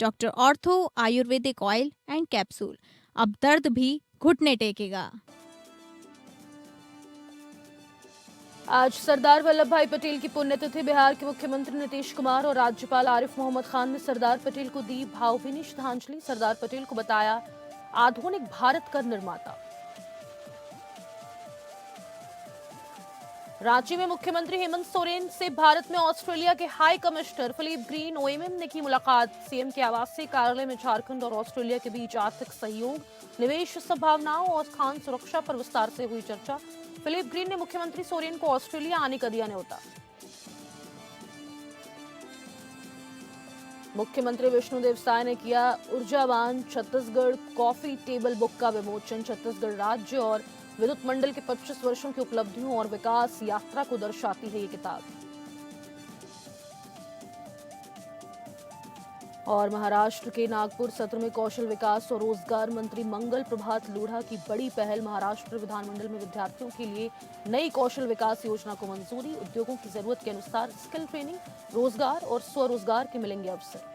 Doctor ortho Ayurvedic oil and capsule. अब दर्द भी घुटने टेकेगा। आज सरदार वल्लभ भाई पटेल की पुण्यतिथि। बिहार के मुख्यमंत्री नीतीश कुमार और राज्यपाल आरिफ मोहम्मद खान ने सरदार पटेल को दी भावभीनी श्रद्धांजलि। सरदार पटेल को बताया आधुनिक भारत का निर्माता। रांची में मुख्यमंत्री हेमंत सोरेन से भारत में ऑस्ट्रेलिया के हाई कमिश्नर फिलिप ग्रीन ओएमएम ने की मुलाकात। सीएम के आवासीय कार्यालय में झारखंड और ऑस्ट्रेलिया के बीच आर्थिक सहयोग, निवेश संभावनाओं और खान सुरक्षा पर विस्तार से हुई चर्चा। फिलिप ग्रीन ने मुख्यमंत्री सोरेन को ऑस्ट्रेलिया आने का दिया न्योता। मुख्यमंत्री विष्णुदेव साय ने किया ऊर्जावान छत्तीसगढ़ कॉफी टेबल बुक का विमोचन। छत्तीसगढ़ राज्य और विद्युत मंडल के 25 वर्षों की उपलब्धियों और विकास यात्रा को दर्शाती है ये किताब। और महाराष्ट्र के नागपुर सत्र में कौशल विकास और रोजगार मंत्री मंगल प्रभात लोढ़ा की बड़ी पहल। महाराष्ट्र विधानमंडल में विद्यार्थियों के लिए नई कौशल विकास योजना को मंजूरी। उद्योगों की जरूरत के अनुसार स्किल ट्रेनिंग, रोजगार और स्वरोजगार के मिलेंगे अवसर।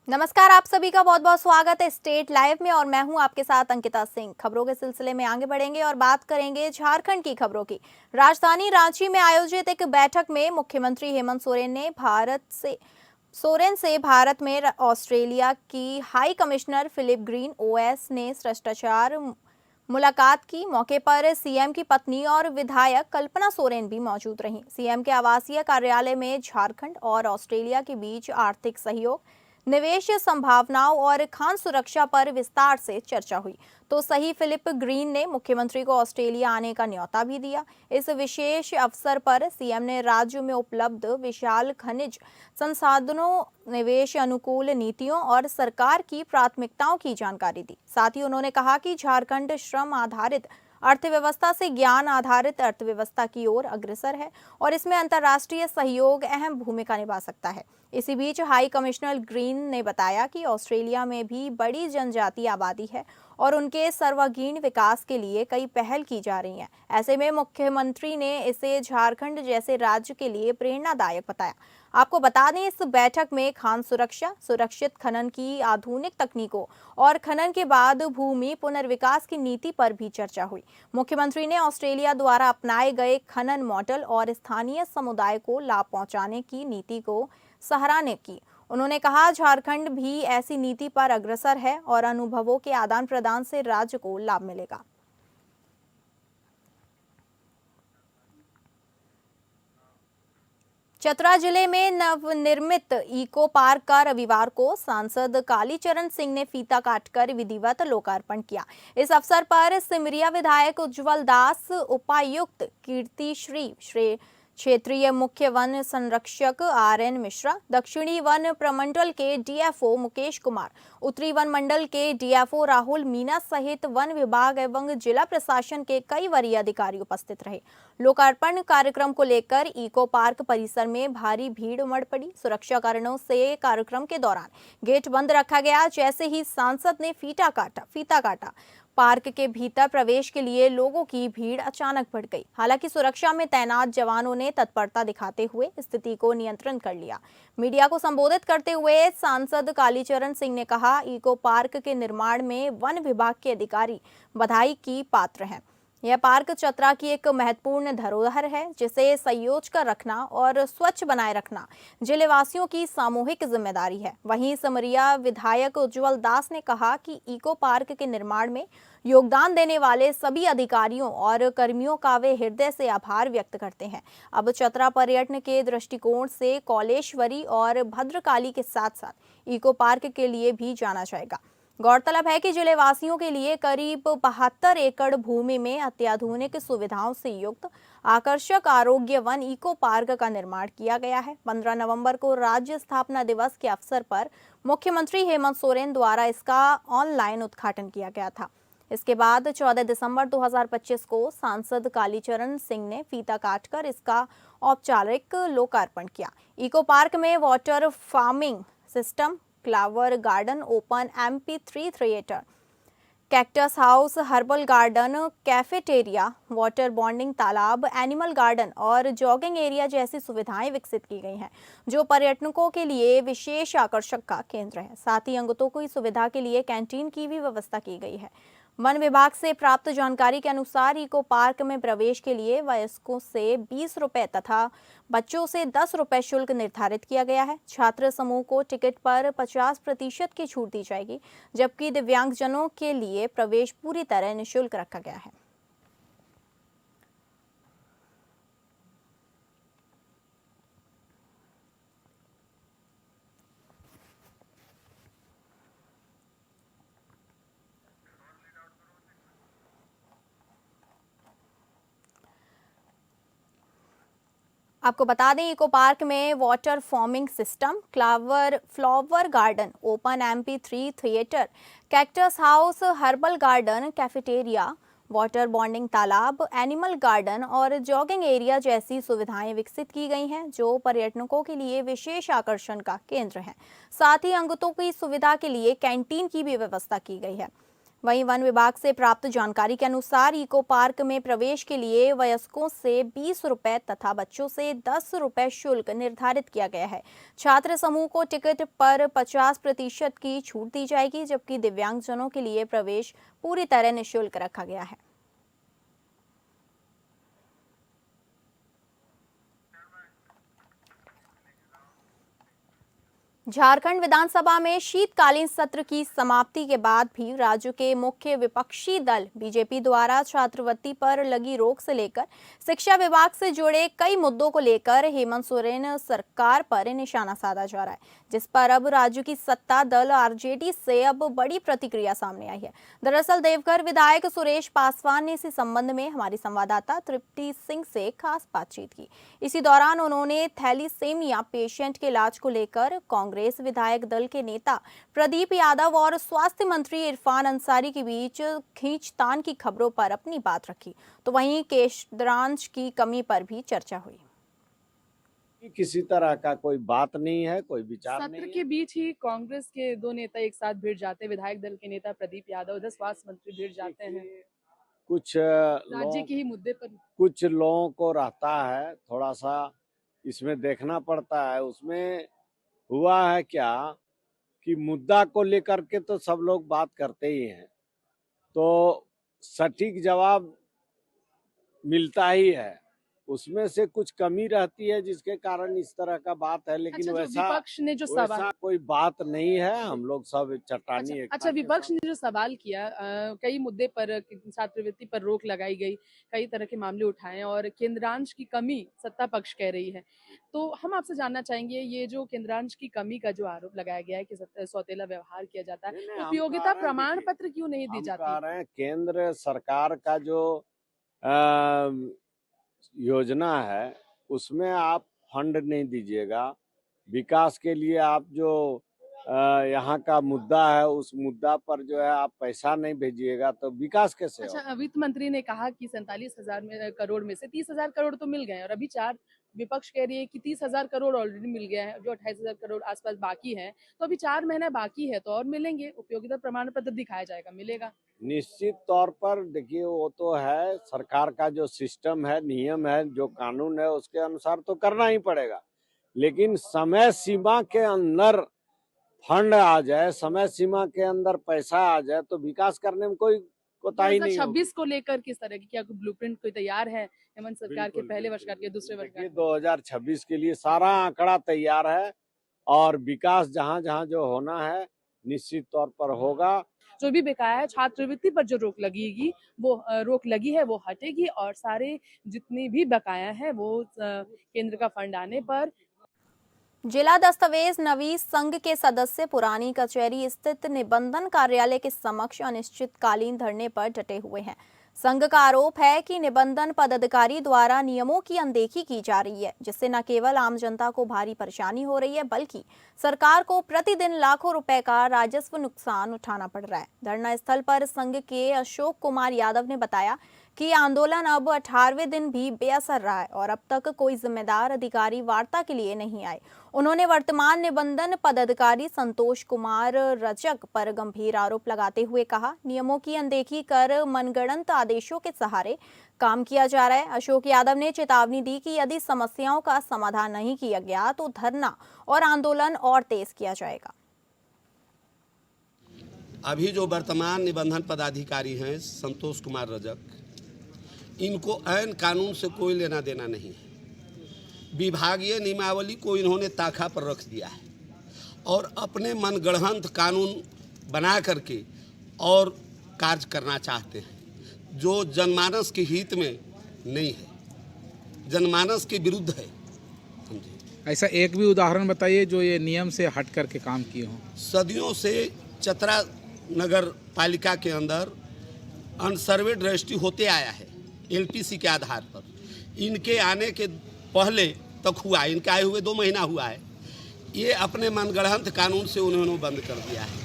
नमस्कार, आप सभी का बहुत बहुत स्वागत है स्टेट लाइव में और मैं हूं आपके साथ अंकिता सिंह। खबरों के सिलसिले में आगे बढ़ेंगे और बात करेंगे झारखंड की खबरों की। राजधानी रांची में आयोजित एक बैठक में मुख्यमंत्री हेमंत सोरेन से भारत में ऑस्ट्रेलिया की हाई कमिश्नर फिलिप ग्रीन ओएस ने शिष्टाचार मुलाकात की। मौके पर सीएम की पत्नी और विधायक कल्पना सोरेन भी मौजूद रहीं। सीएम के आवासीय कार्यालय में झारखंड और ऑस्ट्रेलिया के बीच आर्थिक सहयोग, निवेश संभावनाओं और खान सुरक्षा पर विस्तार से चर्चा हुई। तो सही फिलिप ग्रीन ने मुख्यमंत्री को ऑस्ट्रेलिया आने का न्योता भी दिया। इस विशेष अवसर पर सीएम ने राज्य में उपलब्ध विशाल खनिज संसाधनों, निवेश अनुकूल नीतियों और सरकार की प्राथमिकताओं की जानकारी दी। साथ ही उन्होंने कहा कि झारखंड श्रम आधारित अर्थव्यवस्था से ज्ञान आधारित अर्थव्यवस्था की ओर अग्रसर है और इसमें अंतर्राष्ट्रीय सहयोग अहम भूमिका निभा सकता है। इसी बीच हाई कमिश्नर ग्रीन ने बताया कि ऑस्ट्रेलिया में भी बड़ी जनजातीय आबादी है और उनके सर्वांगीण विकास के लिए कई पहल की जा रही हैं। ऐसे में मुख्यमंत्री ने इसे झारखंड जैसे राज्य के लिए प्रेरणादायक बताया। आपको बता दें, इस बैठक में खान सुरक्षा, सुरक्षित खनन की आधुनिक तकनीकों और खनन के बाद भूमि पुनर्विकास की नीति पर भी चर्चा हुई। मुख्यमंत्री ने ऑस्ट्रेलिया द्वारा अपनाए गए खनन मॉडल और स्थानीय समुदाय को लाभ पहुंचाने की नीति को सराहना की। उन्होंने कहा, झारखंड भी ऐसी नीति पर अग्रसर है और अनुभवों के आदान प्रदान से राज्य को लाभ मिलेगा। चतरा जिले में नवनिर्मित इको पार्क का रविवार को सांसद कालीचरण सिंह ने फीता काटकर विधिवत लोकार्पण किया। इस अवसर पर सिमरिया विधायक उज्जवल दास, उपायुक्त कीर्तिश्री क्षेत्रीय मुख्य वन संरक्षक आरएन मिश्रा, दक्षिणी वन प्रमंडल के डीएफओ मुकेश कुमार, उत्तरी वन मंडल के डीएफओ राहुल मीना सहित वन विभाग एवं जिला प्रशासन के कई वरीय अधिकारी उपस्थित रहे। लोकार्पण कार्यक्रम को लेकर इको पार्क परिसर में भारी भीड़ उमड़ पड़ी। सुरक्षा कारणों से कार्यक्रम के दौरान गेट बंद रखा गया। जैसे ही सांसद ने फीता काटा, पार्क के भीतर प्रवेश के लिए लोगों की भीड़ अचानक बढ़ गई। हालांकि सुरक्षा में तैनात जवानों ने तत्परता दिखाते हुए स्थिति को नियंत्रण कर लिया। मीडिया को संबोधित करते हुए सांसद कालीचरण सिंह ने कहा, इको पार्क के निर्माण में वन विभाग के अधिकारी बधाई की पात्र हैं। यह पार्क चतरा की एक महत्वपूर्ण धरोहर है, जिसे संयोज कर रखना और स्वच्छ बनाए रखना जिलेवासियों की सामूहिक जिम्मेदारी है। वहीं सिमरिया विधायक उज्जवल दास ने कहा कि इको पार्क के निर्माण में योगदान देने वाले सभी अधिकारियों और कर्मियों का वे हृदय से आभार व्यक्त करते हैं। अब चतरा पर्यटन के दृष्टिकोण से कौलेश्वरी और भद्रकाली के साथ साथ इको पार्क के लिए भी जाना जाएगा। गौरतलब है कि जिलेवासियों के लिए करीब 72 एकड़ भूमि में अत्याधुनिक सुविधाओं से युक्त आकर्षक आरोग्य वन इको पार्क का निर्माण किया गया है। 15 नवंबर को राज्य स्थापना दिवस के अवसर पर मुख्यमंत्री हेमंत सोरेन द्वारा इसका ऑनलाइन उद्घाटन किया गया था। इसके बाद 14 दिसंबर 2025 को सांसद कालीचरण सिंह ने फीता काटकर इसका औपचारिक लोकार्पण किया। इको पार्क में water farming system, clover garden open MP3 theatre, cactus house, herbal garden, cafeteria, water bonding तालाब, एनिमल गार्डन और जॉगिंग एरिया जैसी सुविधाएं विकसित की गई हैं, जो पर्यटकों के लिए विशेष आकर्षक का केंद्र है। साथ ही अंगतों की सुविधा के लिए कैंटीन की भी व्यवस्था की गई है। वन विभाग से प्राप्त जानकारी के अनुसार इको पार्क में प्रवेश के लिए वयस्कों से 20 रुपए तथा बच्चों से 10 रुपए शुल्क निर्धारित किया गया है। छात्र समूह को टिकट पर 50% की छूट दी जाएगी, जबकि दिव्यांगजनों के लिए प्रवेश पूरी तरह निःशुल्क रखा गया है। आपको बता दें, इको पार्क में water forming system, flower garden open MP3 theatre, cactus house, herbal garden, cafeteria, water bonding तालाब, एनिमल गार्डन और जॉगिंग एरिया जैसी सुविधाएं विकसित की गई हैं, जो पर्यटकों के लिए विशेष आकर्षण का केंद्र हैं। साथ ही अंगतों की सुविधा के लिए कैंटीन की भी व्यवस्था की गई है। वहीं वन विभाग से प्राप्त जानकारी के अनुसार इको पार्क में प्रवेश के लिए वयस्कों से 20 रुपए तथा बच्चों से 10 रुपए शुल्क निर्धारित किया गया है। छात्र समूह को टिकट पर 50% की छूट दी जाएगी, जबकि दिव्यांगजनों के लिए प्रवेश पूरी तरह निःशुल्क रखा गया है। झारखंड विधानसभा में शीतकालीन सत्र की समाप्ति के बाद भी राज्य के मुख्य विपक्षी दल बीजेपी द्वारा छात्रवृत्ति पर लगी रोक से लेकर शिक्षा विभाग से जुड़े कई मुद्दों को लेकर हेमंत सोरेन सरकार पर निशाना साधा जा रहा है, जिस पर अब राज्य की सत्ता दल आरजेडी से अब बड़ी प्रतिक्रिया सामने आई है। दरअसल देवघर विधायक सुरेश पासवान ने इसी संबंध में हमारी संवाददाता तृप्ति सिंह से खास बातचीत की। इसी दौरान उन्होंने थैलीसीमिया पेशेंट के इलाज को लेकर कांग्रेस विधायक दल के नेता प्रदीप यादव और स्वास्थ्य मंत्री इरफान अंसारी के बीच खींचतान की खबरों पर अपनी बात रखी, तो वहीं केशद्रांश की कमी पर भी चर्चा हुई। किसी तरह का कोई बात नहीं है, कोई विचार नहीं सत्र है। के बीच ही कांग्रेस के दो नेता एक साथ भिड़ जाते हैं। विधायक दल के नेता प्रदीप यादव उधर स्वास्थ्य मंत्री भिड़ जाते हैं कुछ राज्य के ही मुद्दे पर। कुछ लोगों को रहता है, थोड़ा सा इसमें देखना पड़ता है। उसमें हुआ है क्या कि मुद्दा को लेकर के तो सब लोग बात करते ही हैं, तो सटीक जवाब मिलता ही है। उसमें से कुछ कमी रहती है जिसके कारण इस तरह का बात है, लेकिन अच्छा, वैसा विपक्ष ने जो सवाल वैसा कोई बात नहीं है। हम लोग सब चट्टानी अच्छा विपक्ष ने जो सवाल किया, कई मुद्दे पर छात्रवृत्ति पर रोक लगाई गई, कई तरह के मामले उठाए और केंद्रांश की कमी सत्ता पक्ष कह रही है। तो हम आपसे जानना चाहेंगे, ये जो केंद्रांश की कमी का जो आरोप लगाया गया है कि सौतेला व्यवहार किया जाता है, उपयोगिता प्रमाण पत्र क्यों नहीं दी जाती? केंद्र सरकार का जो योजना है उसमें आप फंड नहीं दीजिएगा, विकास के लिए आप जो यहाँ का मुद्दा है उस मुद्दा पर जो है आप पैसा नहीं भेजिएगा तो विकास कैसे होगा? अच्छा, वित्त मंत्री ने कहा कि 47,000 करोड़ में से 30,000 करोड़ तो मिल गए और अभी विपक्ष कह रही है कि 30,000 करोड़ ऑलरेडी मिल गया है, जो 28,000 करोड़ आसपास बाकी है, तो अभी 4 महीने बाकी है तो और मिलेंगे, उपयोगिता प्रमाण पत्र दिखाया जाएगा, मिलेगा। निश्चित तौर पर देखिए, वो तो है सरकार का जो सिस्टम है, नियम है, जो कानून है उसके अनुसार तो करना ही पड़ेगा, लेकिन समय सीमा के अंदर फंड आ जाए, समय सीमा के अंदर पैसा आ जाए तो विकास करने में कोई कोताही नहीं होगी। 2026 को लेकर किस तरह की क्या ब्लूप्रिंट कोई तैयार है हेमंत सरकार के पहले वर्ष के दूसरे वर्ष का? 2026 के लिए सारा आंकड़ा तैयार है और विकास जहां जहां जो होना है निश्चित तौर पर होगा। जो भी बकाया है छात्रवृत्ति पर जो रोक लगेगी वो रोक लगी है वो हटेगी और सारे जितनी भी बकाया है वो केंद्र का फंड आने पर। जिला दस्तावेज नवीस संघ के सदस्य पुरानी कचहरी स्थित निबंधन कार्यालय के समक्ष अनिश्चितकालीन धरने पर डटे हुए हैं। संघ का आरोप है कि निबंधन पदाधिकारी द्वारा नियमों की अनदेखी की जा रही है, जिससे न केवल आम जनता को भारी परेशानी हो रही है बल्कि सरकार को प्रतिदिन लाखों रुपए का राजस्व नुकसान उठाना पड़ रहा है। धरना स्थल पर संघ के अशोक कुमार यादव ने बताया कि ये आंदोलन अब 18वें दिन भी बेअसर रहा है और अब तक कोई जिम्मेदार अधिकारी वार्ता के लिए नहीं आए। उन्होंने वर्तमान निबंधन पदाधिकारी संतोष कुमार रजक पर गंभीर आरोप लगाते हुए कहा, नियमों की अनदेखी कर मनगढ़ंत आदेशों के सहारे काम किया जा रहा है। अशोक यादव ने चेतावनी दी कि यदि समस्याओं का समाधान नहीं किया गया तो धरना और आंदोलन और तेज किया जाएगा। अभी जो वर्तमान निबंधन पदाधिकारी हैं संतोष कुमार रजक, इनको ऐन कानून से कोई लेना देना नहीं है। विभागीय नियमावली को इन्होंने ताखा पर रख दिया है और अपने मनगढ़ंत कानून बना करके और कार्य करना चाहते हैं जो जनमानस के हित में नहीं है, जनमानस के विरुद्ध है। ऐसा एक भी उदाहरण बताइए जो ये नियम से हट करके काम किए हों। सदियों से चतरा नगर पालिका के अंदर अनसर्वेड रजिस्ट्री होते आया है एलपीसी के आधार पर। इनके आने के पहले तक हुआ, इनके आए हुए 2 महीना हुआ है। ये अपने मनगढ़ंत कानून से उन्होंने बंद कर दिया है।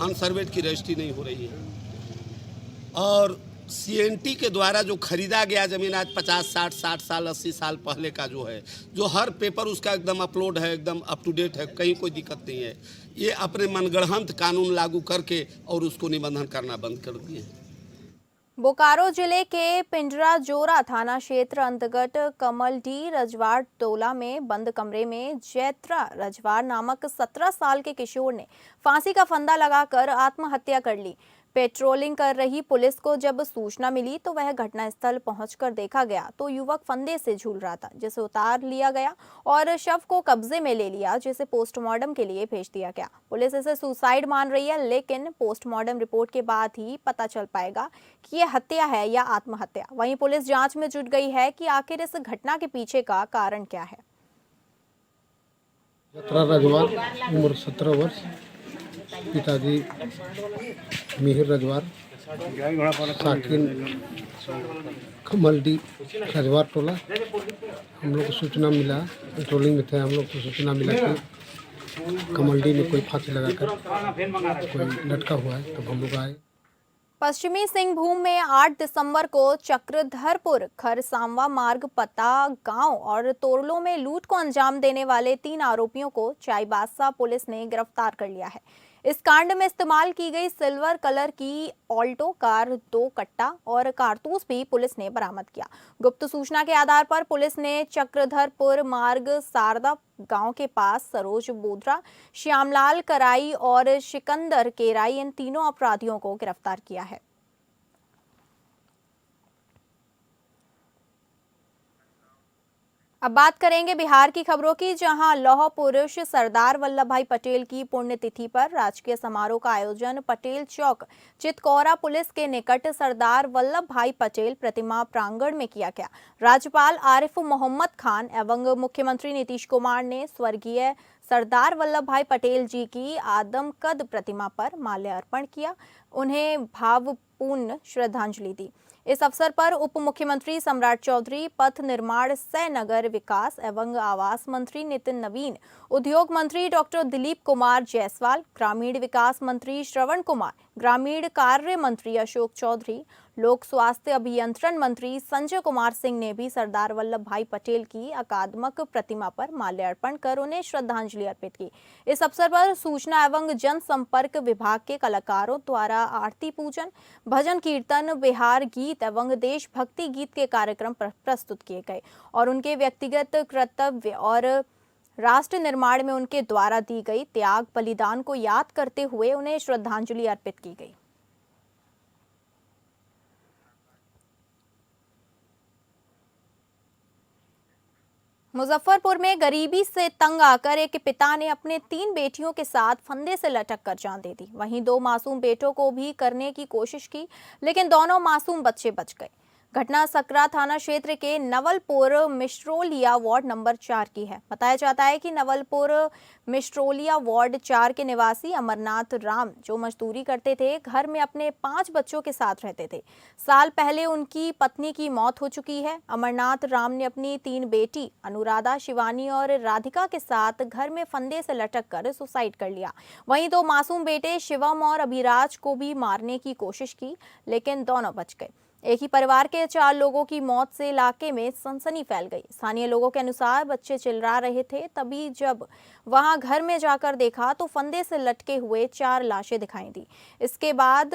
अनसर्वेड की रजिस्ट्री नहीं हो रही है और सीएनटी के द्वारा जो खरीदा गया ज़मीन आज 50, 60, 60 साल 80 साल पहले का जो है, जो हर पेपर उसका एकदम अपलोड है, एकदम अप टू डेट है, कहीं कोई दिक्कत नहीं है। ये अपने मनगढ़ंत कानून लागू करके और उसको निबंधन करना बंद कर दिए। बोकारो जिले के पिंजराजोरा थाना क्षेत्र अंतर्गत कमलडी रजवाड़ टोला में बंद कमरे में जैत्रा रजवाड़ नामक 17 साल के किशोर ने फांसी का फंदा लगाकर आत्महत्या कर ली। पेट्रोलिंग कर रही पुलिस को जब सूचना मिली तो वह घटनास्थल पहुंचकर देखा गया तो युवक फंदे से झूल रहा था, जिसे उतार लिया गया और शव को कब्जे में ले लिया, जिसे पोस्टमार्टम के लिए भेज दिया गया। पुलिस इसे सुसाइड मान रही है, लेकिन पोस्टमार्टम रिपोर्ट के बाद ही पता चल पाएगा कि यह हत्या है या आत्महत्या। वहीं पुलिस जांच में जुट गई है कि आखिर इस घटना के पीछे का कारण क्या है। रजवाड़, उम्र 17 वर्ष, पिताजी मिहिर रजवाड़, साकिन कमलडी रजवाड़ टोला। हम लोग को सूचना मिला, पेट्रोलिंग में थे, हम लोग को सूचना मिला कि कमलडी में कोई फांसी लगाकर कोई लटका हुआ है, तब हम लोग आए। पश्चिमी सिंहभूम में 8 दिसंबर को चक्रधरपुर खरसांवा मार्ग पता गांव और तोरलो में लूट को अंजाम देने वाले 3 आरोपियों को चाईबासा पुलिस ने गिरफ्तार कर लिया है। इस कांड में इस्तेमाल की गई सिल्वर कलर की ऑल्टो कार, 2 कट्टा और कारतूस भी पुलिस ने बरामद किया। गुप्त सूचना के आधार पर पुलिस ने चक्रधरपुर मार्ग सारदा गांव के पास सरोज बोधरा, श्यामलाल कराई और सिकंदर केराई, इन तीनों अपराधियों को गिरफ्तार किया है। अब बात करेंगे बिहार की खबरों की, जहां लौह पुरुष सरदार वल्लभ भाई पटेल की पुण्यतिथि पर राजकीय समारोह का आयोजन पटेल चौक चितकौरा पुलिस के निकट सरदार वल्लभ भाई पटेल प्रतिमा प्रांगण में किया गया। राज्यपाल आरिफ मोहम्मद खान एवं मुख्यमंत्री नीतीश कुमार ने स्वर्गीय सरदार वल्लभ भाई पटेल जी की आदमकद प्रतिमा पर माल्यार्पण किया, उन्हें भावपूर्ण श्रद्धांजलि दी। इस अवसर पर उप मुख्यमंत्री सम्राट चौधरी, पथ निर्माण सह नगर विकास एवं आवास मंत्री नितिन नवीन, उद्योग मंत्री डॉक्टर दिलीप कुमार जायसवाल, ग्रामीण विकास मंत्री श्रवण कुमार, ग्रामीण कार्य मंत्री अशोक चौधरी, लोक स्वास्थ्य अभियंत्रण मंत्री संजय कुमार सिंह ने भी सरदार वल्लभ भाई पटेल की अकादमक प्रतिमा पर माल्यार्पण कर उन्हें श्रद्धांजलि अर्पित की। इस अवसर पर सूचना एवं जनसंपर्क विभाग के कलाकारों द्वारा आरती पूजन, भजन कीर्तन, बिहार गीत एवं देशभक्ति गीत के कार्यक्रम प्रस्तुत किए गए और उनके व्यक्तिगत कर्तव्य और राष्ट्र निर्माण में उनके द्वारा दी गई त्याग बलिदान को याद करते हुए उन्हें श्रद्धांजलि अर्पित की गई। मुजफ्फरपुर में गरीबी से तंग आकर एक पिता ने अपने 3 बेटियों के साथ फंदे से लटक कर जान दे दी। वहीं 2 मासूम बेटों को भी करने की कोशिश की, लेकिन दोनों मासूम बच्चे बच गए। घटना सकरा थाना क्षेत्र के नवलपुर मिश्रोलिया वार्ड नंबर 4 की है। बताया जाता है कि नवलपुर मिश्रोलिया वार्ड 4 के निवासी अमरनाथ राम, जो मजदूरी करते थे, घर में अपने 5 बच्चों के साथ रहते थे। साल पहले उनकी पत्नी की मौत हो चुकी है। अमरनाथ राम ने अपनी 3 बेटी अनुराधा, शिवानी और राधिका के साथ घर में फंदे से लटक कर सुसाइड कर लिया। वहीं 2 मासूम बेटे शिवम और अभिराज को भी मारने की कोशिश की, लेकिन दोनों बच गए। एक ही परिवार के 4 लोगों की मौत से इलाके में सनसनी फैल गई। स्थानीय लोगों के अनुसार बच्चे चिल्ला रहे थे, तभी जब वहां घर में जाकर देखा तो फंदे से लटके हुए 4 लाशें दिखाई दी। इसके बाद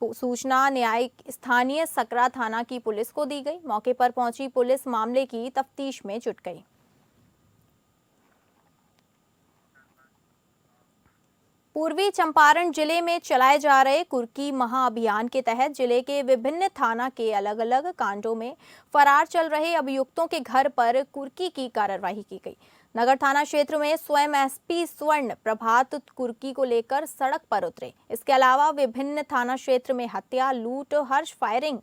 सूचना न्यायिक स्थानीय सकरा थाना की पुलिस को दी गई। मौके पर पहुंची पुलिस मामले की तफ्तीश में जुट गई। पूर्वी चंपारण जिले में चलाए जा रहे कुर्की महाअभियान के तहत जिले के विभिन्न थाना के अलग अलग कांडों में फरार चल रहे अभियुक्तों के घर पर कुर्की की कार्रवाई की गई। नगर थाना क्षेत्र में स्वयं एसपी स्वर्ण प्रभात कुर्की को लेकर सड़क पर उतरे। इसके अलावा विभिन्न थाना क्षेत्र में हत्या, लूट, हर्ष फायरिंग,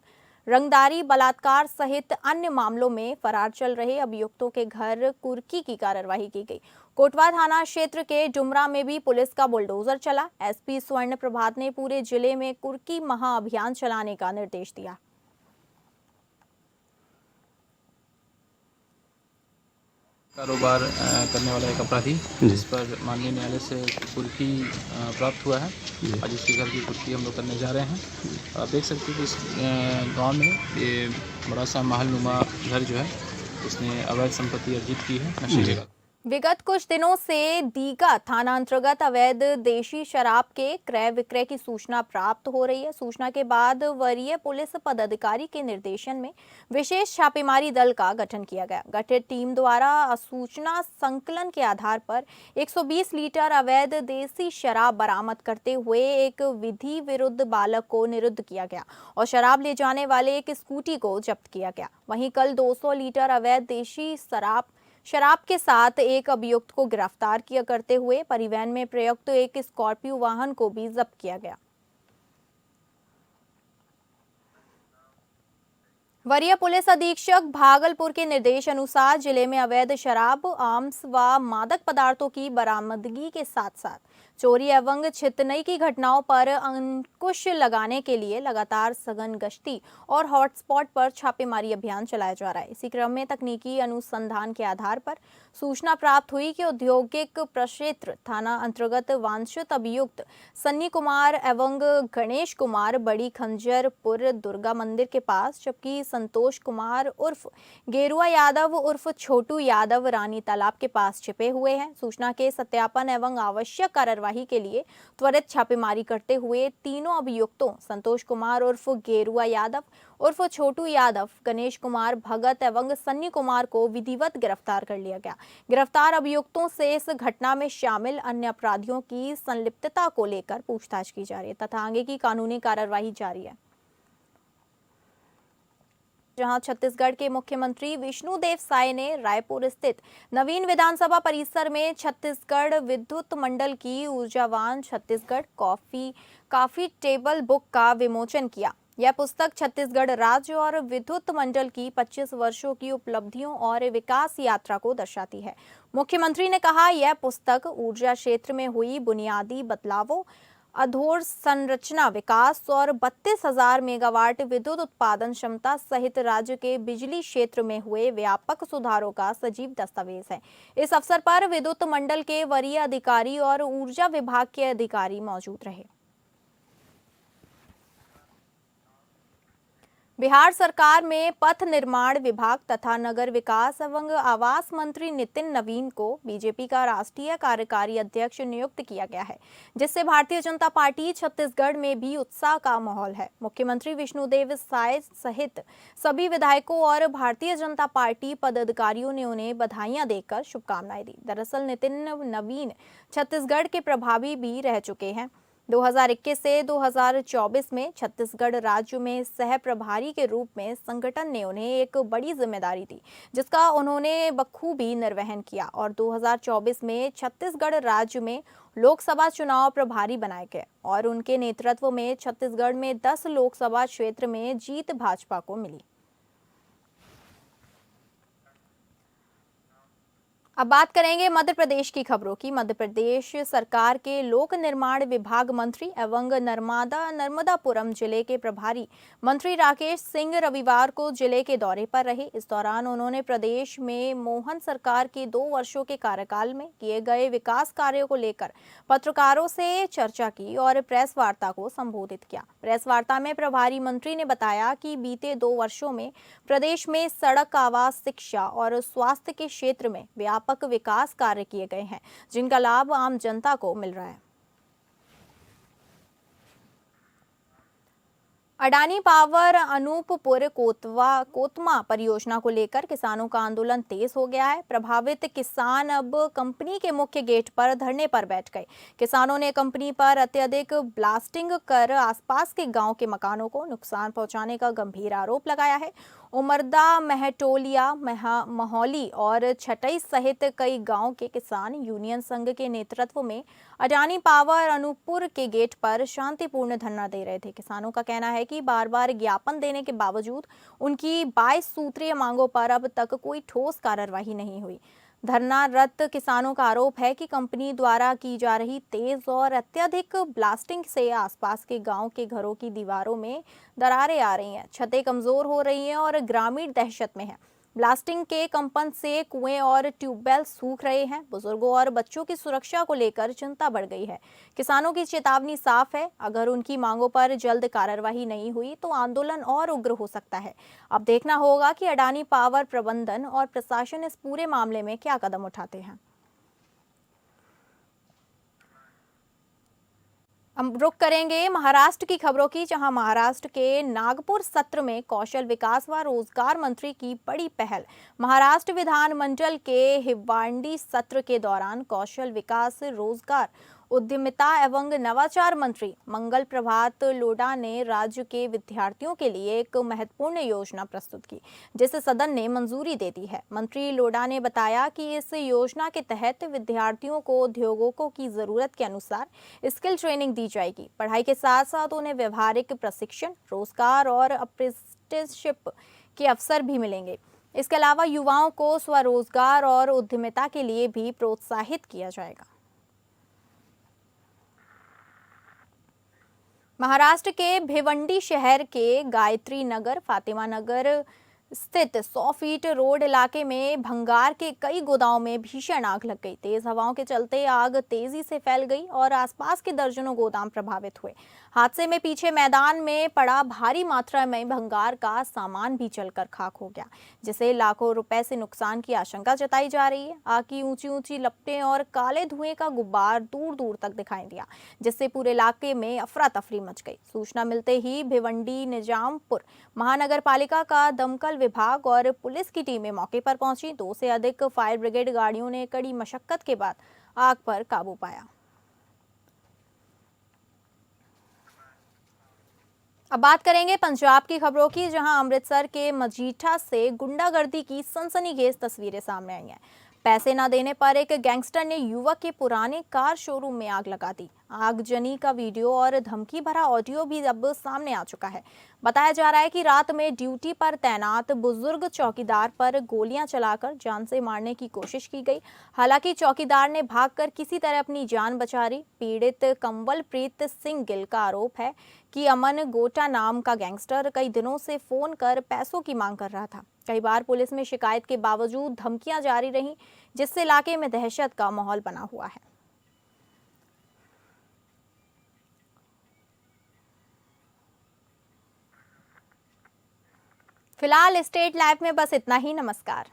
रंगदारी, बलात्कार सहित अन्य मामलों में फरार चल रहे अभियुक्तों के घर कुर्की की कार्रवाई की गई। कोटवा थाना क्षेत्र के डुमरा में भी पुलिस का बुलडोजर चला। एसपी स्वर्ण प्रभात ने पूरे जिले में कुर्की महाअभियान चलाने का निर्देश दिया। कारोबार करने वाला एक अपराधी जिस पर माननीय न्यायालय से कुर्की प्राप्त हुआ है, आज उसके घर की कुर्की हम लोग करने जा रहे हैं। आप देख सकते हैं कि इस गांव में ये बड़ा सा महलनुमा घर जो है उसने अवैध संपत्ति अर्जित की है नशे के। विगत कुछ दिनों से दीघा थाना अंतर्गत अवैध देशी शराब के क्रय विक्रय की सूचना प्राप्त हो रही है। सूचना के बाद वरीय पुलिस पदाधिकारी के निर्देशन में विशेष छापेमारी दल का गठन किया गया। गठित टीम द्वारा सूचना संकलन के आधार पर 120 लीटर अवैध देसी शराब बरामद करते हुए एक विधि विरुद्ध बालक को निरुद्ध किया गया और शराब ले जाने वाले एक स्कूटी को जब्त किया गया। वहीं कल 200 लीटर अवैध देशी शराब के साथ एक अभियुक्त को गिरफ्तार किया करते हुए परिवहन में प्रयुक्त एक स्कॉर्पियो वाहन को भी जब्त किया गया। वरीय पुलिस अधीक्षक भागलपुर के निर्देश अनुसार जिले में अवैध शराब, आर्म्स व मादक पदार्थों की बरामदगी के साथ साथ चोरी एवं छितनई की घटनाओं पर अंकुश लगाने के लिए लगातार सघन गश्ती और हॉटस्पॉट पर छापेमारी अभियान चलाया जा रहा है। इसी क्रम में तकनीकी अनुसंधान के आधार पर सूचना प्राप्त हुई कि औद्योगिक प्रक्षेत्र थाना अंतर्गत वांछित अभियुक्त सन्नी कुमार एवं गणेश कुमार बड़ी खंजरपुर दुर्गा मंदिर के पास, जबकि संतोष कुमार उर्फ गेरुआ यादव उर्फ छोटू यादव रानी तालाब के पास छिपे हुए हैं। सूचना के सत्यापन एवं आवश्यक कार्यवाही के लिए त्वरित छापेमारी करते हुए तीनों अभियुक्तों संतोष कुमार उर्फ गेरुआ यादव उर्फ छोटू यादव, गणेश कुमार भगत एवं सन्नी कुमार को विधिवत गिरफ्तार कर लिया गया। गिरफ्तार अभियुक्तों से इस घटना में शामिल अन्य अपराधियों की संलिप्तता को लेकर पूछताछ की जा रही है तथा आगे की कानूनी कार्यवाही जारी है। जहां छत्तीसगढ़ के मुख्यमंत्री विष्णुदेव साय ने रायपुर स्थित नवीन विधानसभा परिसर में छत्तीसगढ़ विद्युत मंडल की ऊर्जावान छत्तीसगढ़ कॉफी टेबल बुक का विमोचन किया। यह पुस्तक छत्तीसगढ़ राज्य और विद्युत मंडल की 25 वर्षों की उपलब्धियों और विकास यात्रा को दर्शाती है। मुख्यमंत्री ने कहा, यह पुस्तक ऊर्जा क्षेत्र में हुई बुनियादी बदलावों, अधोसंरचना विकास और 32,000 मेगावाट विद्युत उत्पादन क्षमता सहित राज्य के बिजली क्षेत्र में हुए व्यापक सुधारों का सजीव दस्तावेज है। इस अवसर पर विद्युत मंडल के वरीय अधिकारी और ऊर्जा विभाग के अधिकारी मौजूद रहे। बिहार सरकार में पथ निर्माण विभाग तथा नगर विकास एवं आवास मंत्री नितिन नवीन को बीजेपी का राष्ट्रीय कार्यकारी अध्यक्ष नियुक्त किया गया है, जिससे भारतीय जनता पार्टी छत्तीसगढ़ में भी उत्साह का माहौल है। मुख्यमंत्री विष्णुदेव साय सहित सभी विधायकों और भारतीय जनता पार्टी पदाधिकारियों ने उन्हें बधाइयां देकर शुभकामनाएं दी। दरअसल नितिन नवीन छत्तीसगढ़ के प्रभारी भी रह चुके हैं। 2021 से 2024 में छत्तीसगढ़ राज्य में सह प्रभारी के रूप में संगठन ने उन्हें एक बड़ी जिम्मेदारी दी, जिसका उन्होंने बखूबी निर्वहन किया और 2024 में छत्तीसगढ़ राज्य में लोकसभा चुनाव प्रभारी बनाए गए और उनके नेतृत्व में छत्तीसगढ़ में 10 लोकसभा क्षेत्र में जीत भाजपा को मिली। अब बात करेंगे मध्य प्रदेश की खबरों की। मध्य प्रदेश सरकार के लोक निर्माण विभाग मंत्री एवं नर्मदापुरम जिले के प्रभारी मंत्री राकेश सिंह रविवार को जिले के दौरे पर रहे। इस दौरान उन्होंने प्रदेश में मोहन सरकार के 2 वर्षों के कार्यकाल में किए गए विकास कार्यों को लेकर पत्रकारों से चर्चा की और प्रेस वार्ता को संबोधित किया। प्रेस वार्ता में प्रभारी मंत्री ने बताया कि बीते 2 वर्षों में प्रदेश में सड़क, आवास, शिक्षा और स्वास्थ्य के क्षेत्र में व्यापक विकास कार्य किए गए हैं, जिनका लाभ आम जनता को मिल रहा है। अडानी पावर अनूपपुर कोतमा परियोजना को लेकर किसानों का आंदोलन तेज हो गया है। प्रभावित किसान अब कंपनी के मुख्य गेट पर धरने पर बैठ गए। किसानों ने कंपनी पर अत्यधिक ब्लास्टिंग कर आसपास के गांव के मकानों को नुकसान पहुंचाने का गंभीर आरोप लगाया है। उमरदा, महटोलिया, महौली और छटई सहित कई गांव के किसान यूनियन संघ के नेतृत्व में अडानी पावर अनूपपुर के गेट पर शांतिपूर्ण धरना दे रहे थे। किसानों का कहना है कि बार-बार ज्ञापन देने के बावजूद उनकी 22 सूत्रीय मांगों पर अब तक कोई ठोस कार्रवाई नहीं हुई। धरनारत किसानों का आरोप है कि कंपनी द्वारा की जा रही तेज और अत्यधिक ब्लास्टिंग से आसपास के गांव के घरों की दीवारों में दरारें आ रही हैं, छतें कमजोर हो रही हैं और ग्रामीण दहशत में हैं। ब्लास्टिंग के कंपन से कुएं और ट्यूबवेल सूख रहे हैं। बुजुर्गों और बच्चों की सुरक्षा को लेकर चिंता बढ़ गई है। किसानों की चेतावनी साफ है, अगर उनकी मांगों पर जल्द कार्रवाई नहीं हुई तो आंदोलन और उग्र हो सकता है। अब देखना होगा कि अडानी पावर प्रबंधन और प्रशासन इस पूरे मामले में क्या कदम उठाते हैं। हम रुक करेंगे महाराष्ट्र की खबरों की, जहां महाराष्ट्र के नागपुर सत्र में कौशल विकास व रोजगार मंत्री की बड़ी पहल। महाराष्ट्र विधानमंडल के हिवांडी सत्र के दौरान कौशल विकास, रोजगार, उद्यमिता एवं नवाचार मंत्री मंगल प्रभात लोढ़ा ने राज्य के विद्यार्थियों के लिए एक महत्वपूर्ण योजना प्रस्तुत की, जिसे सदन ने मंजूरी दे दी है। मंत्री लोढ़ा ने बताया कि इस योजना के तहत विद्यार्थियों को उद्योगों की जरूरत के अनुसार स्किल ट्रेनिंग दी जाएगी। पढ़ाई के साथ साथ उन्हें व्यवहारिक प्रशिक्षण, रोजगार और अप्रेंटिसशिप के अवसर भी मिलेंगे। इसके अलावा युवाओं को स्वरोजगार और उद्यमिता के लिए भी प्रोत्साहित किया जाएगा। महाराष्ट्र के भिवंडी शहर के गायत्री नगर, फातिमा नगर स्थित 100 फीट रोड इलाके में भंगार के कई गोदामों में भीषण आग लग गई। तेज हवाओं के चलते आग तेजी से फैल गई और आसपास के दर्जनों गोदाम प्रभावित हुए। हादसे में पीछे मैदान में पड़ा भारी मात्रा में भंगार का सामान भी जलकर खाक हो गया, जिससे लाखों रुपए से नुकसान की आशंका जताई जा रही है। आग की ऊंची ऊंची लपटें और काले धुएं का गुब्बार दूर दूर तक दिखाई दिया, जिससे पूरे इलाके में अफरा तफरी मच गई। सूचना मिलते ही भिवंडी निजामपुर महानगर पालिका का दमकल विभाग और पुलिस की टीमें मौके पर पहुंची। 2 से अधिक फायर ब्रिगेड गाड़ियों ने कड़ी मशक्कत के बाद आग पर काबू पाया। अब बात करेंगे पंजाब की खबरों की, जहां अमृतसर के मजीठा से गुंडागर्दी की सनसनीखेज तस्वीरें सामने आई हैं। पैसे न देने पर एक गैंगस्टर ने युवक के पुराने कार शोरूम में आग लगा दी। आगजनी का वीडियो और धमकी भरा ऑडियो भी अब सामने आ चुका है। बताया जा रहा है कि रात में ड्यूटी पर तैनात बुजुर्ग चौकीदार पर गोलियां चलाकर जान से मारने की कोशिश की गई। हालांकि चौकीदार ने भागकर किसी तरह अपनी जान बचा ली। पीड़ित कंवलप्रीत सिंह गिल का आरोप है कि अमन गोटा नाम का गैंगस्टर कई दिनों से फोन कर पैसों की मांग कर रहा था। कई बार पुलिस में शिकायत के बावजूद धमकियां जारी रहीं, जिससे इलाके में दहशत का माहौल बना हुआ है। फिलहाल स्टेट लाइव में बस इतना ही। नमस्कार।